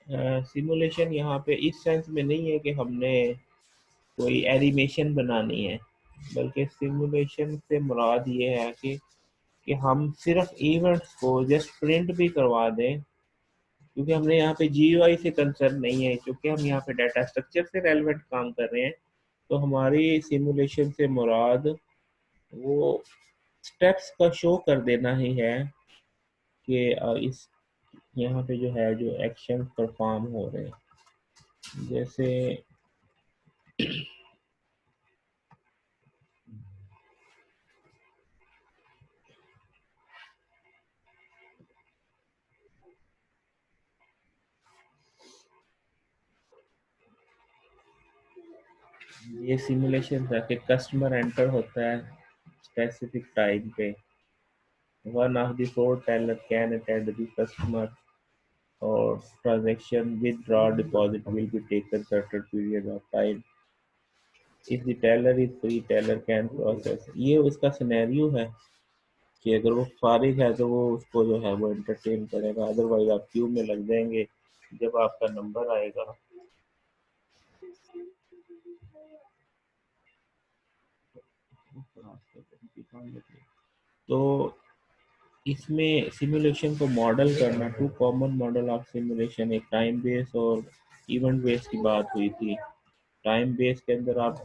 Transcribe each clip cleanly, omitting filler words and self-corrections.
Simulation यहाँ पे इस सेंस में नहीं है कि हमने कोई एनिमेशन बनानी है, बल्कि सिमुलेशन से मुराद ये है कि हम सिर्फ इवेंट्स को जस्ट प्रिंट भी करवा दें, क्योंकि हमने यहाँ पे जीयूआई से कंसर्न नहीं है, क्योंकि हम यहाँ पे डाटा स्ट्रक्चर से रेलेवेंट काम कर रहे हैं। तो हमारी सिमुलेशन से मुराद वो स्टेप्स का शो कर देना ही है कि इस यहाँ पे जो है जो एक्शन परफॉर्म हो रहे हैं, जैसे ये सिमुलेशन था कि कस्टमर एंटर होता है स्पेसिफिक टाइम पे, one of the four teller can attend the customer और transaction withdraw deposit will be taken certain period of time. If the teller is free, teller can process. ये उसका scenario है कि अगर वो फारिग है तो वो उसको जो है वो एंटरटेन करेगा, अदरवाइज आप क्यू में लग जाएंगे जब आपका नंबर आएगा। तो इसमें सिमुलेशन को मॉडल करना, two common model of simulation, एक टाइम बेस और इवेंट बेस की बात हुई थी। टाइम बेस के अंदर आप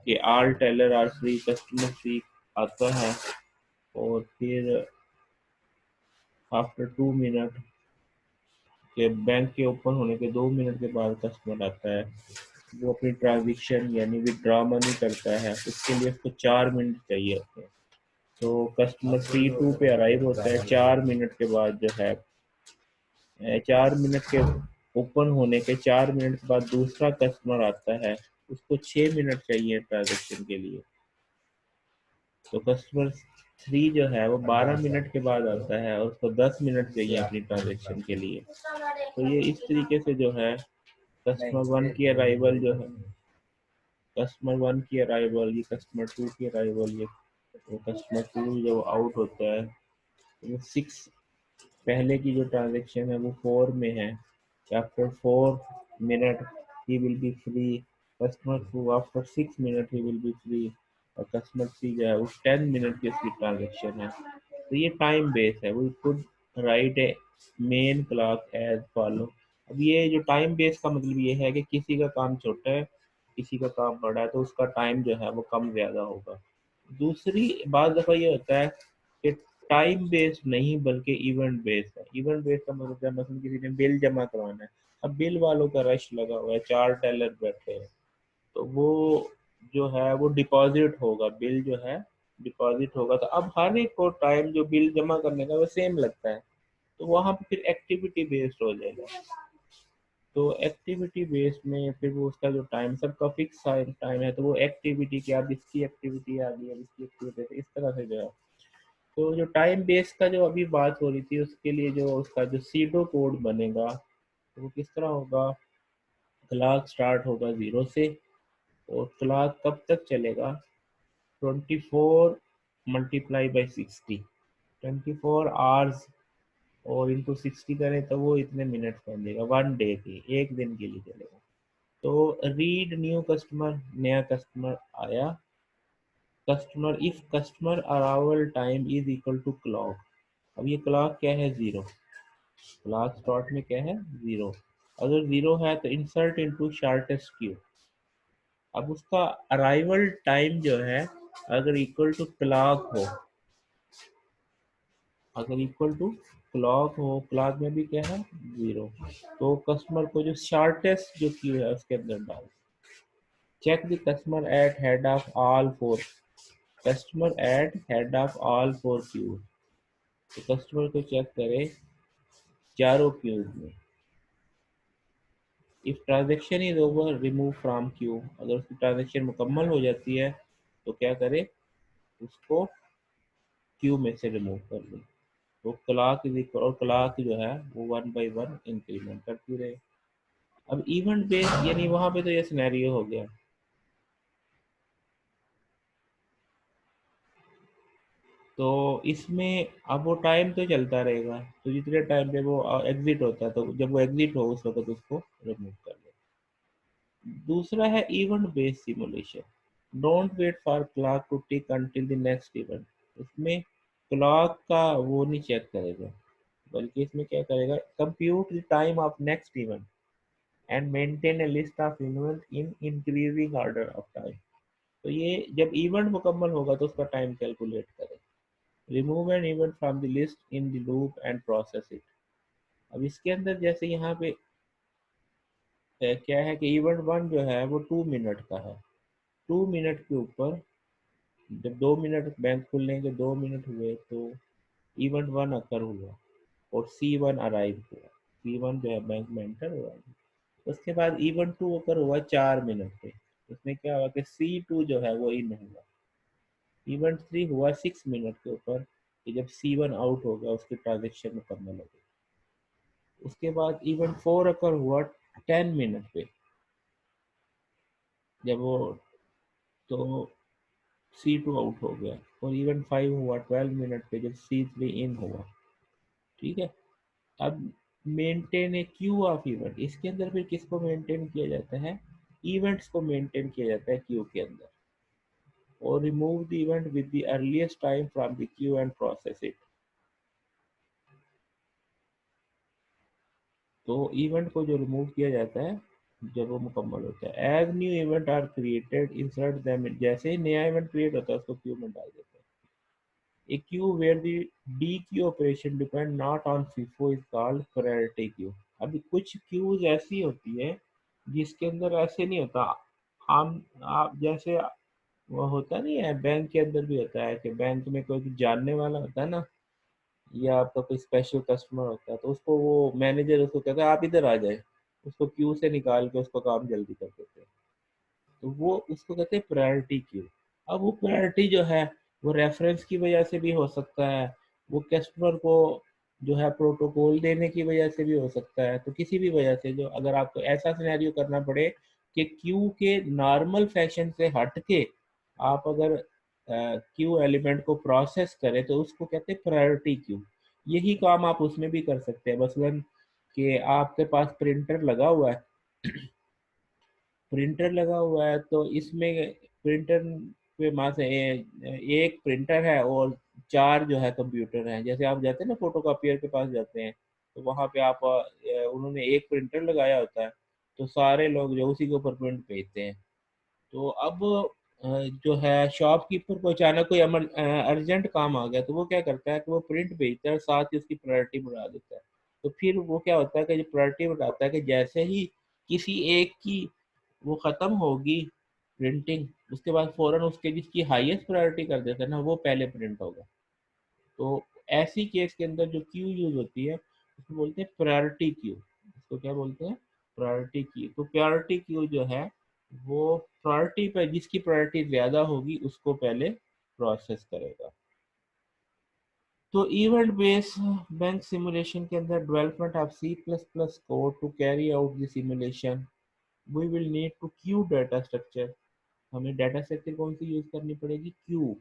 कि all teller are free, customer free आता है, और फिर आफ्टर 2 मिनट के बैंक के ओपन होने के 2 मिनट के बाद कस्टमर आता है, वो अपनी ट्रांजेक्शन यानी विदड्रॉ मनी करता है, उसके लिए उसको 4 मिनट चाहिए होते हैं। तो कस्टमर C2 पे अराइव होता है 4 मिनट के बाद, जो है 4 मिनट के ओपन होने के 4 मिनट के बाद दूसरा कस्टमर आता है, उसको 6 मिनट चाहिए ट्रांजेक्शन के लिए। तो कस्टमर 3 जो है वो 12 मिनट के बाद आता है और उसको 10 मिनट चाहिए अपनी ट्रांजेक्शन के लिए। तो ये इस तरीके से जो है कस्टमर 1 की अराइवल जो है, कस्टमर 1 की अराइवल, ये कस्टमर 2 की अराइवल, ये वो कस्टमर 2 जब आउट होता है तो वो 6, पहले की जो ट्रांजेक्शन है वो 4 में है, after 4 minute he will be free. Customer 2 after 6 minute he will be free, और कस्टमर 3 जो है वो 10 मिनट की उसकी ट्रांजेक्शन है। तो ये टाइम बेस है, we could write a main clock as follow. अब ये जो टाइम बेस का मतलब ये है कि किसी का काम छोटा है, किसी का काम बड़ा है, तो उसका टाइम जो है वो कम ज़्यादा होगा। दूसरी बात दफ़ा ये होता है कि टाइम बेस्ड नहीं बल्कि इवेंट बेस्ड है। इवेंट बेस्ड का मतलब है मसलन किसी ने बिल जमा करवाना है, अब बिल वालों का रश लगा हुआ है, 4 टेलर बैठे हैं, तो वो जो है वो डिपॉजिट होगा, बिल जो है डिपॉजिट होगा, तो अब हर एक को टाइम जो बिल जमा करने का वो सेम लगता है, तो वहाँ पे फिर एक्टिविटी बेस्ड हो जाएगा। तो एक्टिविटी बेस्ड में फिर वो उसका जो टाइम सबका फिक्स टाइम है, तो वो एक्टिविटी की अब इसकी एक्टिविटी आ गई, अब इसकी एक्टिविटी, इस तरह से जो है। तो जो टाइम बेस का जो अभी बात हो रही थी, उसके लिए जो उसका जो सीडो कोड बनेगा तो वो किस तरह होगा। क्लॉक स्टार्ट होगा 0 से, और क्लॉक कब तक चलेगा, 24 × 60, 24 आवर्स, और इनको 60 करें तो वो इतने मिनट कर देगा, 1 डे की, एक दिन के लिए चलेगा। तो रीड न्यू कस्टमर, नया कस्टमर आया, customer if customer arrival time is equal to clock. अब ये क्लॉक क्या है, 0, क्लॉक स्टार्ट में क्या है, 0। अगर 0 है तो इंसर्ट इनटू शॉर्टेस्ट क्यू। अब उसका अराइवल टाइम जो है अगर इक्वल टू क्लॉक हो, अगर इक्वल टू क्लॉक हो, क्लॉक में भी क्या है, 0, तो कस्टमर को जो शॉर्टेस्ट जो क्यू है उसके अंदर डाल। Check the customer at head of all four, customer at head of all four queue, तो कस्टमर को चेक करे चारों क्यूज में। If transaction is over remove from queue, अगर उसकी ट्रांजेक्शन मुकम्मल हो जाती है तो क्या करे, उसको क्यू में से रिमूव कर दे। तो क्लॉक इज इक्वल, और क्लॉक जो है वो 1 by 1 इंक्रीमेंट करती रहे। अब इवेंट बेस्ड यानी वहां पे तो ये सिनेरियो हो गया, तो इसमें अब वो टाइम तो चलता रहेगा, तो जितने टाइम पे वो एग्जिट होता है तो जब वो एग्जिट हो उस वक्त उसको रिमूव कर लो। दूसरा है event based simulation. Don't wait for clock to tick until the next event. इसमें क्लॉक का वो नहीं चेक करेगा, बल्कि इसमें क्या करेगा, compute the time of next event and maintain a list of event in increasing order of time. तो ये जब इवेंट मुकम्मल होगा तो उसका टाइम कैलकुलेट करें। Remove an event from the list in the loop and process it. अब इसके अंदर जैसे यहाँ पे क्या है कि इवेंट वन जो है वो 2 मिनट का है। 2 मिनट के ऊपर जब 2 मिनट बैंक खुलने के 2 मिनट हुए तो इवेंट वन अकर हुआ और C1 अराइव हुआ। C1 जो है बैंक में एंटर हुआ। उसके बाद इवेंट टू अकर हुआ 4 मिनट पे। उसमें क्या हुआ कि C2 जो है वो इन हुआ। इवेंट थ्री हुआ 6 मिनट के ऊपर कि जब C1 आउट हो गया, उसकी ट्रांजेक्शन मुकम्मल हो गई। उसके बाद इवेंट फोर अकर हुआ 10 मिनट पे, जब वो तो C2 आउट हो गया। और इवेंट फाइव हुआ 12 मिनट पे, जब C3 इन हुआ। ठीक है। अब maintain A Q of event, इसके अंदर फिर किसको मेंटेन किया जाता है, इवेंट्स को मेंटेन किया जाता है क्यू के अंदर। और remove the event with the earliest time from the Q and process it. तो इवेंट को जो रिमूव किया जाता है जब वो मुकम्मल होता है। As new event are created insert them, जैसे ही नया इवेंट क्रिएट होता है उसको क्यू में डाल देते हैं। A queue where the DQ operation depend not on FIFO is called priority queue। अभी कुछ क्यूज ऐसी होती है जिसके अंदर ऐसे नहीं होता। हम आप जैसे वो होता नहीं है, बैंक के अंदर भी होता है कि बैंक में कोई जानने वाला होता है ना, या आपका कोई स्पेशल कस्टमर होता है तो उसको वो मैनेजर उसको कहता है आप इधर आ जाए, उसको क्यू से निकाल के उसको काम जल्दी कर देते हैं। तो वो उसको कहते हैं प्रायोरिटी क्यू। अब वो प्रायोरिटी जो है वो रेफरेंस की वजह से भी हो सकता है, वो कस्टमर को जो है प्रोटोकॉल देने की वजह से भी हो सकता है। तो किसी भी वजह से जो अगर आपको ऐसा सिनेरियो करना पड़े कि क्यू के नॉर्मल फैशन से हट के आप अगर क्यू एलिमेंट को प्रोसेस करें तो उसको कहते हैं प्रायोरिटी क्यू। यही काम आप उसमें भी कर सकते हैं। मसलन कि आपके पास प्रिंटर लगा हुआ है, प्रिंटर लगा हुआ है तो इसमें प्रिंटर पे मान से एक प्रिंटर है और चार जो है कंप्यूटर हैं। जैसे आप जाते हैं ना फोटो कॉपियर के पास जाते हैं तो वहाँ पे आप उन्होंने एक प्रिंटर लगाया होता है, तो सारे लोग जो उसी के ऊपर प्रिंट भेजते हैं। तो अब अ, जो है शॉपकीपर को अचानक कोई अर्जेंट काम आ गया तो वो क्या करता है कि वो प्रिंट भेजता है और साथ ही उसकी प्रायोरिटी बढ़ा देता है। तो फिर वो क्या होता है कि जो प्रायोरिटी बढ़ाता है कि जैसे ही किसी एक की वो ख़त्म होगी प्रिंटिंग, उसके बाद फ़ौरन उसके जिसकी हाईएस्ट प्रायोरिटी कर देता है ना वो पहले प्रिंट होगा। तो ऐसी केस के अंदर जो क्यू यूज़ होती है उसको बोलते हैं प्रायोरिटी क्यू। इसको क्या बोलते हैं, प्रायोरिटी क्यू। तो प्रायोरिटी क्यू जो है वो प्रायोरिटी पे जिसकी प्रायोरिटी ज़्यादा होगी उसको पहले प्रोसेस करेगा। तो इवेंट बेस्ड बैंक सिमुलेशन के अंदर development of C++ code to carry out the simulation we will need to queue data structure. हमें डाटा स्ट्रक्चर कौन सी यूज करनी पड़ेगी, queue.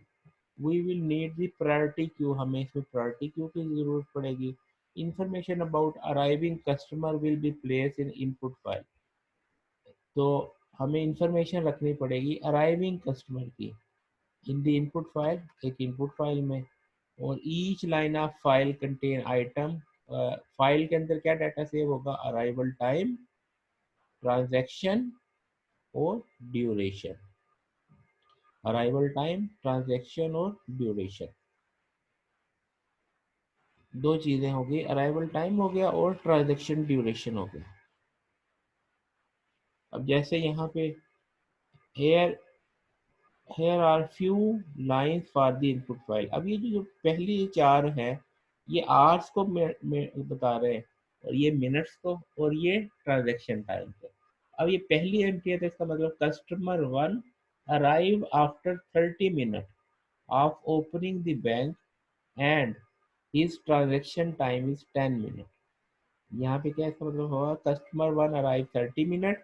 We will need the priority queue, हमें इसमें प्रायोरिटी क्यू की जरूरत पड़ेगी। Information about arriving customer will be place in input file. तो हमें इंफॉर्मेशन रखनी पड़ेगी अराइविंग कस्टमर की इन द इनपुट फाइल, एक इनपुट फाइल में। और each line of file contain item, file के अंदर क्या डाटा सेव होगा, अराइवल टाइम, ट्रांजैक्शन और ड्यूरेशन। अराइवल टाइम, ट्रांजैक्शन और ड्यूरेशन, दो चीज़ें हो गई, अराइवल टाइम हो गया और ट्रांजैक्शन ड्यूरेशन हो गया। अब जैसे यहाँ पे here here are few lines for the input file. अब ये जो पहली चार है ये आवर्स को बता रहे हैं, और ये मिनट्स को, और ये ट्रांजैक्शन टाइम को। अब ये पहली एंट्री है तो इसका मतलब customer one arrive after 30 minute of opening the bank and his transaction time is 10 minute. यहाँ पे क्या इसका मतलब होगा, customer one arrive 30 minute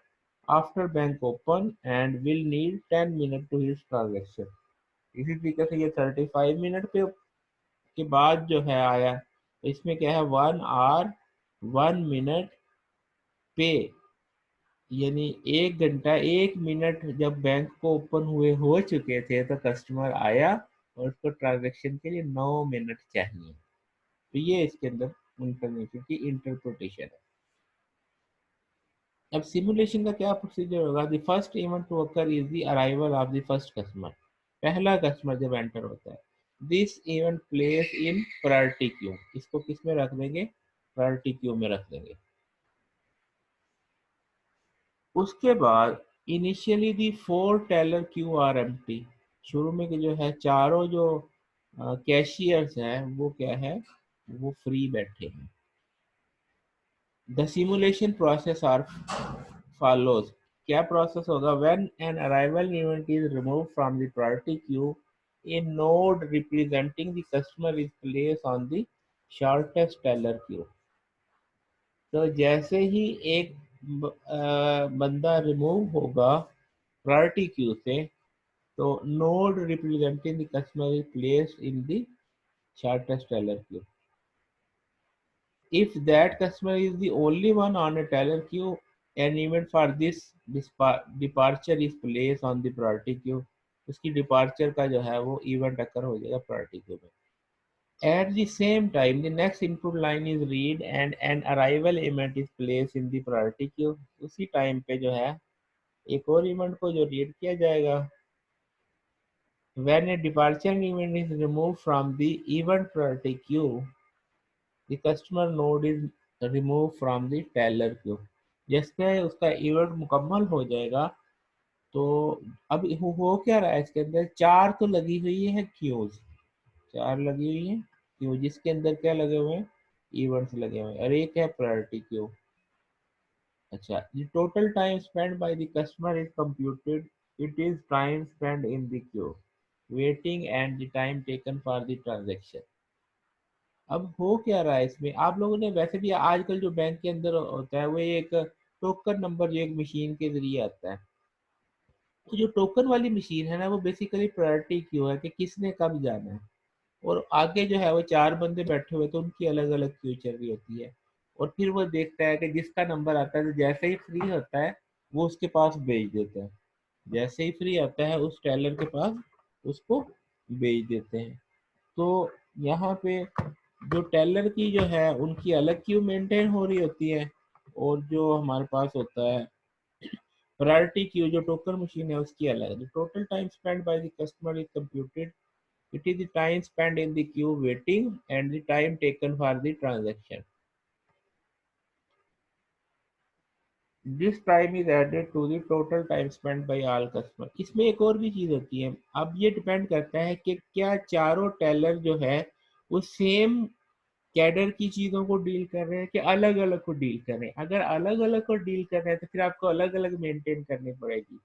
after bank open and will need 10 minute to his transaction. इसी तरीके से ये 35 मिनट पे उसके बाद जो है आया, तो इसमें क्या है 1 आवर 1 मिनट पे, यानी 1 घंटा 1 मिनट जब बैंक को ओपन हुए हो चुके थे तो कस्टमर आया और उसको ट्रांजेक्शन के लिए 9 मिनट चाहिए। तो ये इसके अंदर इंफॉर्मेशन की इंटरप्रिटेशन है। अब सिमुलेशन का क्या प्रोसीजर होगा? The first event to occur is the arrival of the first customer. पहला कस्टमर जब एंटर होता है, this event place in priority queue. इसको किस में रख देंगे? प्रायोरिटी क्यू में रख देंगे। उसके बाद initially the 4 teller queue are empty. शुरू में के जो है चारों जो कैशियर्स हैं वो क्या है, वो फ्री बैठे हैं। The simulation process are follows। क्या प्रोसेस होगा? When an arrival event is remove from the priority queue, a node representing the customer is placed on the shortest teller queue। तो जैसे ही एक बंदा रिमूव होगा प्रायोरिटी क्यू से, तो node representing the customer is placed in the shortest teller queue। If that customer is the only one on a teller queue, an event for this departure is placed on the priority queue। उसकी departure का जो है वो event occur हो जाएगा priority queue में। At the same time, the next input line is read and an arrival event is placed in the priority queue। उसी time पे जो है एक और इवेंट को जो रीड किया जाएगा। When a departure event is removed from the event priority queue, the customer node is removed from the teller queue। जैसे उसका इवेंट मुकम्मल हो जाएगा, तो अब हो क्या रहा है इसके अंदर, चार तो लगी हुई है क्यूज, चार लगी हुई है क्यू जिसके अंदर क्या लगे हुए हैं, इवेंट्स लगे हुए हैं, और एक है प्रायोरिटी क्यू। अच्छा, the total time spent by the customer is computed। It is time spent in the queue, waiting and the time taken for the transaction। अब हो क्या रहा है इसमें, आप लोगों ने वैसे भी आजकल जो बैंक के अंदर होता है वो एक टोकन नंबर जो एक मशीन के जरिए आता है। तो जो टोकन वाली मशीन है ना, वो बेसिकली प्रायोरिटी क्यू है कि किसने कब जाना है। और आगे जो है वो चार बंदे बैठे हुए, तो उनकी अलग अलग क्यू चल रही होती है। और फिर वो देखता है कि जिसका नंबर आता है, तो जैसे ही फ्री होता है वो उसके पास भेज देता है। जैसे ही फ्री आता है उस टेलर के पास उसको भेज देते हैं। तो यहाँ पे जो टेलर की जो है उनकी अलग क्यू मेंटेन हो रही होती है, और जो हमारे पास होता है प्रायोरिटी क्यू जो टोकन मशीन है उसकी अलग है। Total time spend by the customer is computed. It is the time spent in the queue waiting and the time taken for the transaction। This time is added to the total time spent by all customer। इसमें एक और भी चीज होती है। अब ये depend करता है कि क्या चारों टेलर जो है वो सेम कैडर की चीजों को डील कर रहे हैं कि अलग अलग को डील कर रहे हैं। अगर अलग अलग को डील कर रहे हैं तो फिर आपको अलग अलग मेंटेन करनी पड़ेगी।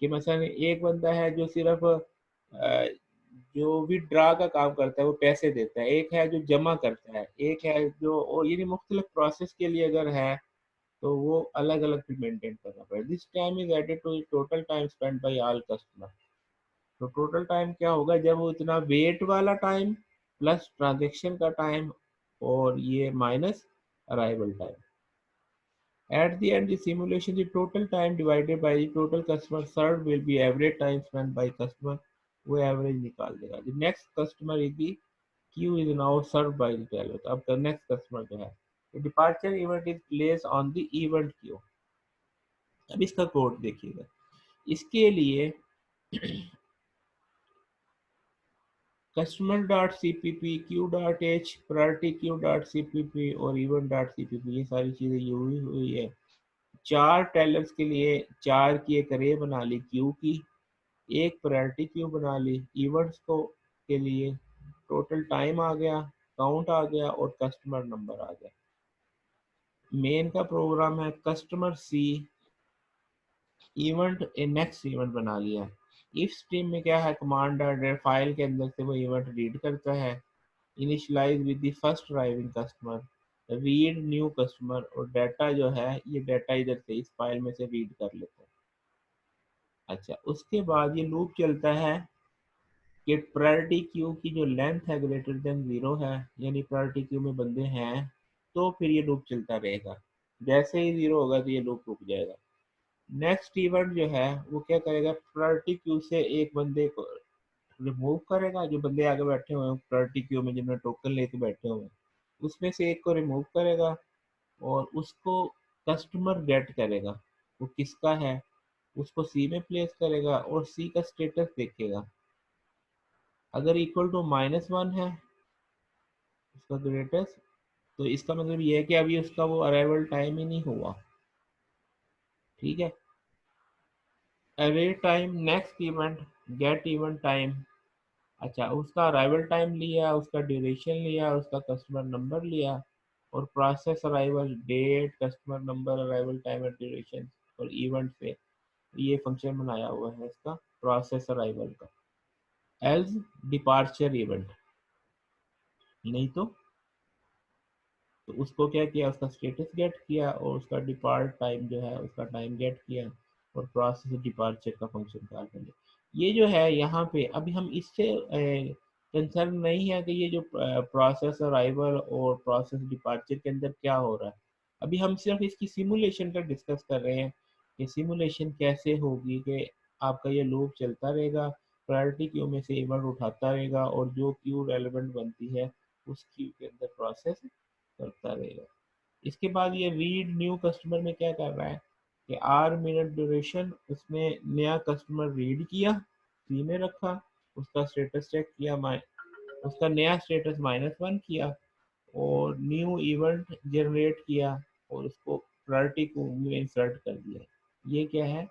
कि मसलन एक बंदा है जो सिर्फ जो विड्रा का काम करता है, वो पैसे देता है, एक है जो जमा करता है, एक है जो, और ये मुख्तलिफ प्रोसेस के लिए अगर है तो वो अलग अलग फिर मेंटेन करना पड़ेगा। This time is added to total time spend by all customer. तो टोटल टाइम क्या होगा, जब वो इतना वेट वाला टाइम प्लस ट्रांजेक्शन का टाइम और ये minus arrival time. At the end, the simulation, the total time divided by the total customer served will be average time spent by customer। वो एवरेज निकाल देगा। The next customer is the queue is now served by the teller। तो अब next customer जो है, the departure event is placed on the event queue। अब इसका code देखिएगा। इसके लिए customer dot C P P Q dot H priority Q dot C P P और event dot C P P, ये सारी चीज़ें हुई हुई है। चार टेलर्स के लिए चार की एक अरे बना ली क्यू की, एक प्रायोरिटी क्यू बना ली इवेंट्स को के लिए। टोटल टाइम आ गया, काउंट आ गया और कस्टमर नंबर आ गया। मेन का प्रोग्राम है customer c event a next event बना लिया। इफ स्ट्रीम में क्या है, कमांड फाइल के अंदर से वो इवेंट रीड करता है। Initialize with the first arriving customer, read new customer, और डाटा जो है ये डाटा इधर से इस फाइल में से रीड कर लेता है। अच्छा, उसके बाद ये लूप चलता है कि प्रायोरिटी क्यू की जो लेंथ है ग्रेटर देन 0 है, यानी प्रायोरिटी क्यू में बंदे हैं, तो फिर ये लूप चलता रहेगा। जैसे ही 0 होगा तो ये लूप रुक जाएगा। नेक्स्ट इवेंट जो है वो क्या करेगा, प्रायोरिटी क्यू से एक बंदे को रिमूव करेगा, जो बंदे आगे बैठे हुए हैं प्रायोरिटी क्यू में जिन्होंने टोकन लेके बैठे हुए हैं, उसमें से एक को रिमूव करेगा और उसको कस्टमर गेट करेगा, वो किसका है, उसको सी में प्लेस करेगा और सी का स्टेटस देखेगा। अगर इक्वल टू -1 है उसका ग्रेटेस्ट, तो इसका मतलब ये है कि अभी उसका वो अराइवल टाइम ही नहीं हुआ। ठीक है। अरे time next event get event time. अच्छा, उसका अराइवल टाइम लिया, उसका ड्यूरेशन लिया, उसका कस्टमर नंबर लिया, और process arrival date customer number arrival time और ड्यूरेशन और इवेंट से ये फंक्शन बनाया हुआ है इसका प्रोसेस अराइवल का। एल्स डिपार्चर इवेंट, नहीं तो उसको क्या किया, उसका स्टेटस गेट किया और उसका डिपार्ट टाइम जो है उसका टाइम गेट किया और प्रोसेस डिपार्चर का फंक्शन कॉल कर लिया। ये जो है यहाँ पे अभी हम इससे कंसर्न नहीं है कि ये जो प्रोसेस अराइवल और प्रोसेस डिपार्चर के अंदर क्या हो रहा है। अभी हम सिर्फ इसकी सिमुलेशन का डिस्कस कर रहे हैं कि सिमुलेशन कैसे होगी, कि आपका ये लूप चलता रहेगा, प्रायोरिटी क्यू में से इवेंट उठाता रहेगा और जो क्यू रेलेवेंट बनती है उस क्यू के अंदर प्रोसेस करता रहेगा। इसके बाद ये रीड न्यू कस्टमर में क्या कर रहा है कि आर मिनट ड्यूरेशन, उसने नया कस्टमर रीड किया, सी में रखा, उसका स्टेटस चेक किया, उसका नया स्टेटस -1 किया और न्यू इवेंट जनरेट किया और उसको प्रायोरिटी को में इंसर्ट कर दिया। ये क्या है,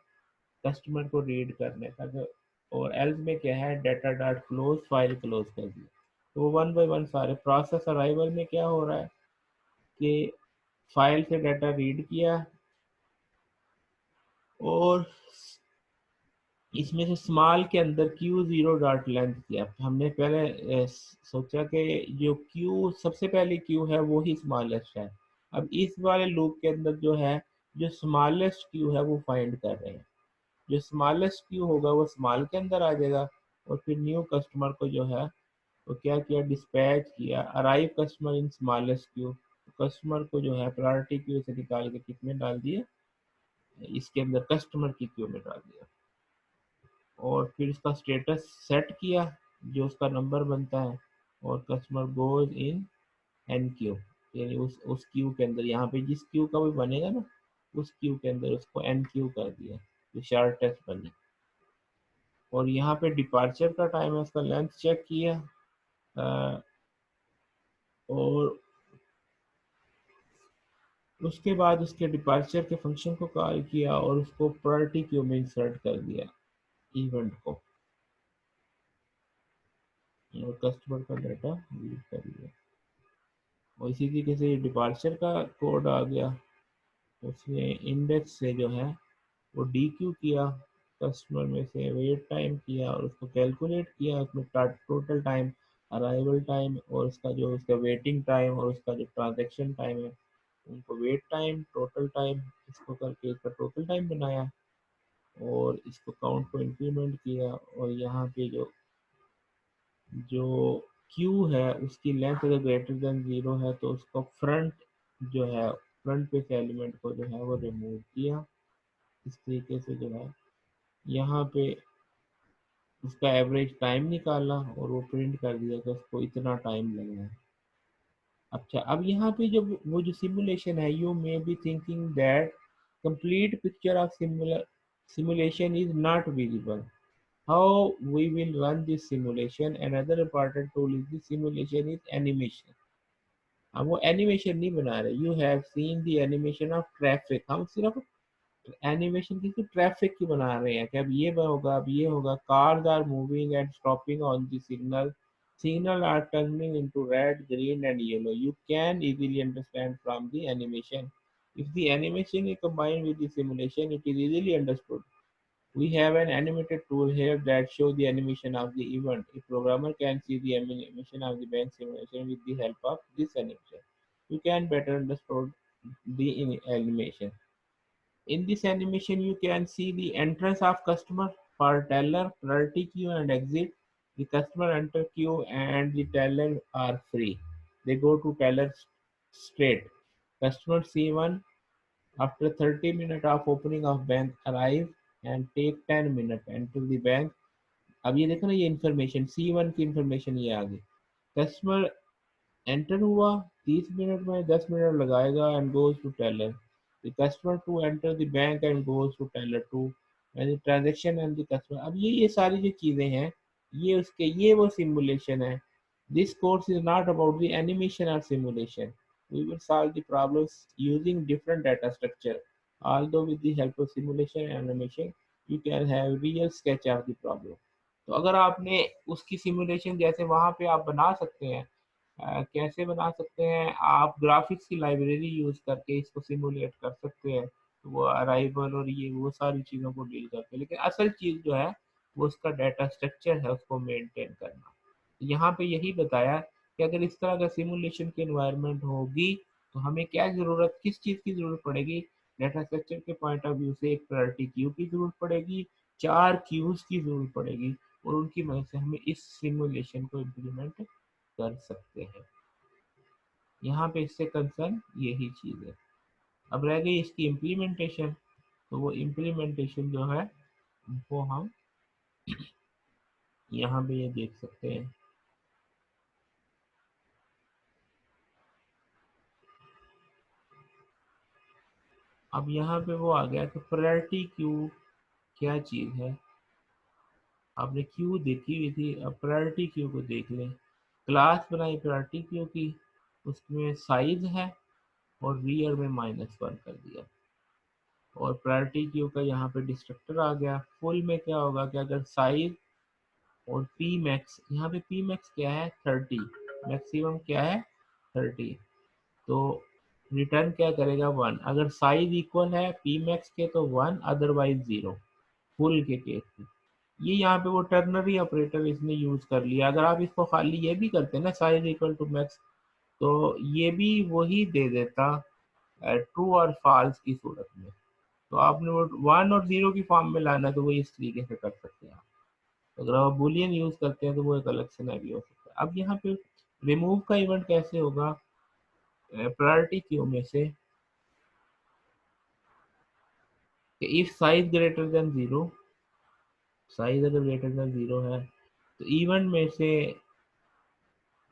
कस्टमर को रीड करने का। और एल्स में क्या है, data dot close file close कर दिया। तो वो वन बाय वन सारे प्रोसेस अराइवल में क्या हो रहा है कि फाइल से डाटा रीड किया और इसमें से स्मॉल के अंदर क्यू जीरो डॉट लेंथ किया। हमने पहले सोचा कि जो क्यू सबसे पहले क्यू है वो ही स्मॉलेस्ट है। अब इस वाले लूप के अंदर जो है, जो स्मॉलेस्ट क्यू है वो फाइंड कर रहे हैं। जो स्मॉलेस्ट क्यू होगा वो स्मॉल के अंदर आ जाएगा और फिर न्यू कस्टमर को जो है वो क्या किया, डिस्पैच किया arrive customer in smallest Q. Customer को जो है प्रायोरिटी क्यू से निकाल के किसमें डाल दिया, इसके अंदर कस्टमर की क्यू में डाल दिया और फिर इसका स्टेटस सेट किया जो उसका नंबर बनता है और customer goes in an Q, यानी उस क्यू के अंदर, यहाँ पे जिस क्यू का भी बनेगा ना उस क्यू के अंदर उसको एन क्यू कर दिया जो शार्टेस्ट बने। और यहाँ पे डिपार्चर का टाइम है, उसका लेंथ चेक किया और उसके बाद उसके डिपार्चर के फंक्शन को कॉल किया और उसको प्रायोरिटी क्यू में इंसर्ट कर दिया इवेंट को और कस्टमर का डाटा रीड कर लिया। और इसी तरीके से डिपार्चर का कोड आ गया, उसने इंडेक्स से जो है वो डी क्यू किया, कस्टमर में से वेट टाइम किया और उसको कैलकुलेट किया, उसमें टोटल टाइम, अराइवल टाइम और उसका जो उसका वेटिंग टाइम और उसका जो ट्रांजेक्शन टाइम है उनको वेट टाइम टोटल टाइम इसको करके इसका टोटल टाइम बनाया और इसको काउंट को इंक्रीमेंट किया। और यहाँ पे जो जो क्यू है उसकी लेंथ अगर ग्रेटर देन 0 है तो उसको फ्रंट जो है फ्रंट पे से एलिमेंट को जो है वो रिमूव किया। इस तरीके से जो है यहाँ पे उसका एवरेज टाइम निकाला और वो प्रिंट कर दिया कि उसको इतना टाइम लगा है। अच्छा, अब यहाँ पे जब वो जो सिमुलेशन है, you may be thinking that complete picture of simulation is not visible. How we will run this simulation? Another important tool is the simulation is animation. हम वो एनिमेशन नहीं बना रहे, you have seen the animation of traffic, हम सिर्फ animation किसी traffic की बना रहे हैं कि अब ये होगा, अब ये होगा, cars are moving and stopping on the signal are turning into red, green and yellow. You can easily understand from the animation. If the animation is combined with the simulation, it is easily understood. We have an animated tool here that shows the animation of the event. A programmer can see the animation of the bank simulation with the help of this animation. You can better understand the animation. In this animation, you can see the entrance of customer for teller, priority queue and exit. The customer enter queue and the teller are free. They go to teller straight. Customer C1 after 30 minutes of opening of bank arrive and take 10 minutes enter the bank. अब ये देखो ना, ये information C1 की information ये आ गई। Customer enter हुआ 30 minute में, 10 मिनट लगाएगा and goes to teller. The customer to enter the bank and goes to teller to end transaction and the customer. अब ये सारी जो चीज़ें हैं, ये उसके ये वो सिमुलेशन है। This course is not about the animation और simulation. We will solve the problems using different data structure. Although with the help of simulation and animation, you can have real sketch of the problem. तो अगर आपने उसकी simulation जैसे वहाँ पे आप बना सकते हैं, कैसे बना सकते हैं आप, ग्राफिक्स की लाइब्रेरी यूज़ करके इसको सिमुलेट कर सकते हैं। तो वो अराइवल और ये वो सारी चीज़ों को डील करते हैं, लेकिन असल चीज़ जो है वो उसका डाटा स्ट्रक्चर है, उसको मेंटेन करना। यहाँ पे यही बताया कि अगर इस तरह का सिमुलेशन की एनवायरनमेंट होगी तो हमें क्या ज़रूरत, किस चीज़ की ज़रूरत पड़ेगी। डाटा स्ट्रक्चर के पॉइंट ऑफ व्यू से एक प्रायोरिटी क्यू की ज़रूरत पड़ेगी, 4 क्यूज़ की ज़रूरत पड़ेगी, और उनकी मदद से हमें इस सिमुलेशन को इम्प्लीमेंट कर सकते हैं। यहाँ पे इससे कंसर्न यही चीज़ है। अब रह गई इसकी इम्प्लीमेंटेशन। तो वो इम्प्लीमेंटेशन जो है वो हम यहाँ पे ये देख सकते हैं। अब यहाँ पे वो आ गया कि प्रायोरिटी क्यू क्या चीज़ है। आपने क्यू देखी हुई थी, अब प्रायोरिटी क्यू को देख लें। क्लास बनाई प्रायोरिटी क्यू की, उसमें साइज है और रियर में -1 कर दिया, और प्रायोरिटी क्यू का यहाँ पे डिस्ट्रक्टर आ गया। फुल में क्या होगा कि अगर साइज और पी मैक्स, यहाँ पे पी मैक्स क्या है 30, मैक्सिमम क्या है 30, तो रिटर्न क्या करेगा 1। अगर साइज इक्वल है पी मैक्स के तो 1, अदरवाइज 0 फुल के केस में। ये यहाँ पे वो टर्नरी ऑपरेटर इसने यूज कर लिया। अगर आप इसको खाली ये भी करते ना साइज इक्वल टू मैक्स, तो ये भी वही दे देता ट्रू और फॉल्स की सूरत में। तो आपने वो 1 और 0 की फॉर्म में लाना है तो वो इस तरीके से कर सकते हैं आप। अगर आप बुलियन यूज करते हैं तो वो एक अलग सिनेरियो हो सकता है। अब यहाँ पे रिमूव का इवेंट कैसे होगा प्रायोरिटी क्यू में से, if size greater than 0, size अगर ग्रेटर देन 0 है तो इवेंट में से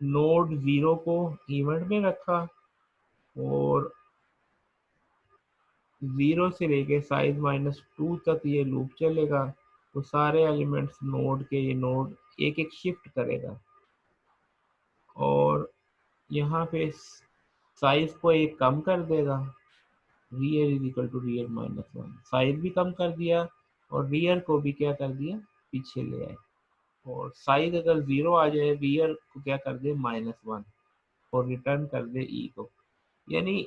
नोड 0 को इवेंट में रखा, और 0 से लेके साइज -2 तक ये लूप चलेगा। तो सारे एलिमेंट्स नोड के, ये नोड एक एक शिफ्ट करेगा, और यहाँ पे साइज को एक कम कर देगा। Rear is equal to rear -1, size भी कम कर दिया और रियर को भी क्या कर दिया, पीछे ले आए। और साइज अगर 0 आ जाए, रियर को क्या कर दे -1, और रिटर्न कर दे ई को। यानी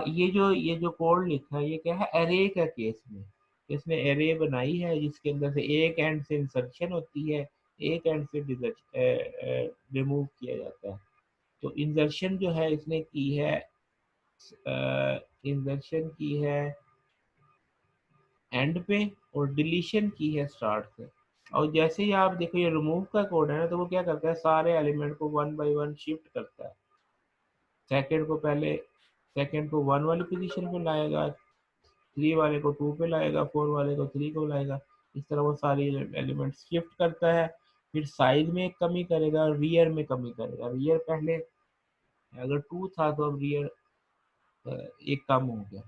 ये जो कोड लिखा है ये क्या है, एरे का केस में। इसने एरे बनाई है जिसके अंदर से एक एंड से इंसर्शन होती है, एक एंड से रिमूव किया जाता है। तो इंसर्शन जो है इसने की है, इंसर्शन की है एंड पे, और डिलीशन की है स्टार्ट से। और जैसे ही आप देखो ये रिमूव का कोड है ना, तो वो क्या करता है सारे एलिमेंट को 1 बाय 1 शिफ्ट करता है। सेकंड को पहले, सेकंड को 1 वाली पोजीशन पे लाएगा, 3 वाले को 2 पे लाएगा, 4 वाले को 3 को लाएगा। इस तरह वो सारी एलिमेंट शिफ्ट करता है। फिर साइज में एक कमी करेगा, रियर में कमी करेगा। रियर पहले अगर 2 था तो अब रियर एक कम हो गया,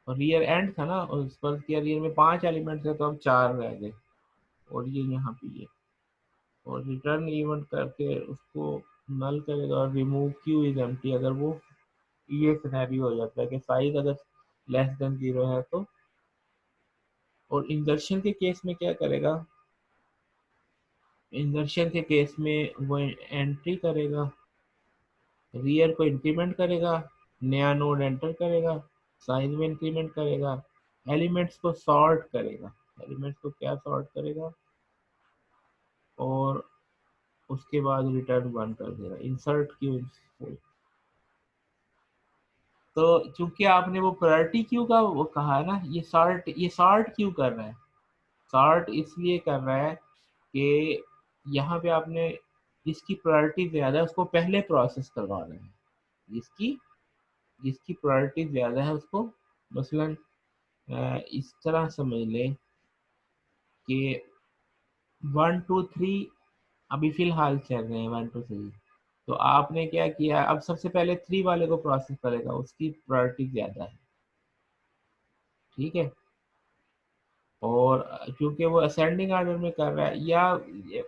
और रियर एंड था ना, और उस पर किया रियर में 5 एलिमेंट्स है तो अब 4 रह गए, और ये यहाँ पे ये, और रिटर्न इवेंट करके उसको नल करेगा, और रिमूव क्यू इज एम्प्टी अगर वो ये सिनेरियो हो जाता है कि साइज अगर लेस देन 0 है तो। और इंजर्शन के केस में क्या करेगा, इंजर्शन के केस में वो एंट्री करेगा, रियर को इंक्रीमेंट करेगा, नया नोड एंटर करेगा, साइज में इंक्रीमेंट करेगा, एलिमेंट्स को सॉर्ट करेगा, एलिमेंट्स को क्या सॉर्ट करेगा, और उसके बाद रिटर्न 1 कर देगा, इंसर्ट क्यू। तो चूंकि आपने वो प्रायोरिटी क्यू का वो कहा है ना, ये सॉर्ट क्यों कर रहा है, सॉर्ट इसलिए कर रहा है कि यहाँ पे आपने जिसकी प्रायोरिटी ज़्यादा है उसको पहले प्रोसेस करवाना है, जिसकी जिसकी प्रायोरिटी ज़्यादा है उसको, मसलन इस तरह समझ लें कि 1 2 3 अभी फ़िलहाल चल रहे हैं 1 2 3, तो आपने क्या किया, अब सबसे पहले 3 वाले को प्रोसेस करेगा, उसकी प्रायोरिटी ज़्यादा है, ठीक है। और क्योंकि वो असेंडिंग ऑर्डर में कर रहा है, या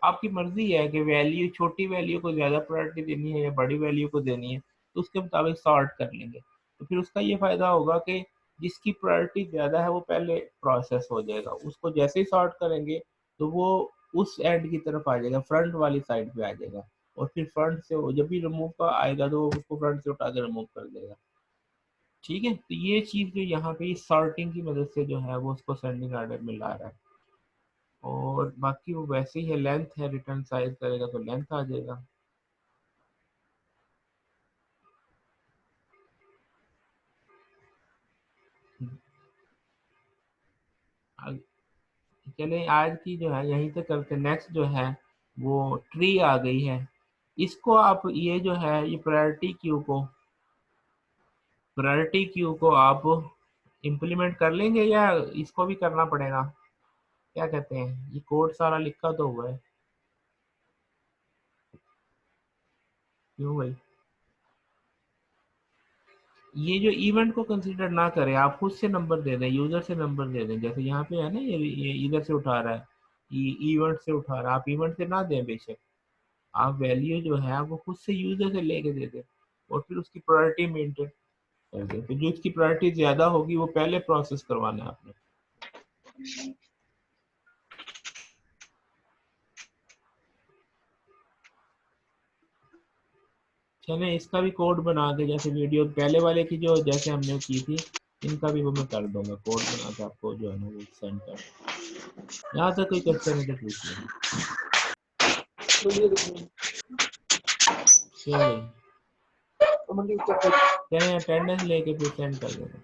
आपकी मर्जी है कि वैल्यू, छोटी वैल्यू को ज़्यादा प्रायोरिटी देनी है या बड़ी वैल्यू को देनी है, तो उसके मुताबिक सॉर्ट कर लेंगे। तो फिर उसका ये फ़ायदा होगा कि जिसकी प्रायोरिटी ज़्यादा है वो पहले प्रोसेस हो जाएगा, उसको जैसे ही सॉर्ट करेंगे तो वो उस एंड की तरफ आ जाएगा, फ्रंट वाली साइड पे आ जाएगा, और फिर फ्रंट से जब भी रिमूव का आएगा तो उसको फ्रंट से उठा के रिमूव कर देगा, ठीक है। तो ये चीज़ जो यहाँ पे सॉर्टिंग की मदद से जो है वो उसको सेंडिंग ऑर्डर में ला रहा है। और बाकी वो वैसे ही है, लेंथ है, रिटर्न साइज करेगा तो लेंथ आ जाएगा। चले आज की जो है यहीं तक करते, नेक्स्ट जो है वो ट्री आ गई है। इसको आप ये जो है ये प्रायोरिटी क्यू को आप इम्प्लीमेंट कर लेंगे या इसको भी करना पड़ेगा, क्या कहते हैं, ये कोड सारा लिखा तो हुआ है, क्यों भाई। ये जो इवेंट को कंसीडर ना करें, आप खुद से नंबर दे दें, यूजर से नंबर दे दें, जैसे यहाँ पे है ना, ये इधर से उठा रहा है, इवेंट से उठा रहा है, आप इवेंट से ना दें बेशक, आप वैल्यू जो है वो खुद से यूजर से लेके दे दें, और फिर उसकी प्रायोरिटी मेंटेन कर दें, तो जो उसकी प्रायोरिटी ज्यादा होगी वो पहले प्रोसेस करवाना है आपने। चले इसका भी कोड बना के, जैसे वीडियो पहले वाले की जो जैसे हमने की थी, इनका भी वो मैं कर दूंगा, कोड बना के आपको जो है ना वो सेंड कर दूंगा। यहाँ तक कोई क्वेश्चन है तो पूछ लेना। क्यों भाई, चले अटेंडेंस लेके फिर सेंड कर देना।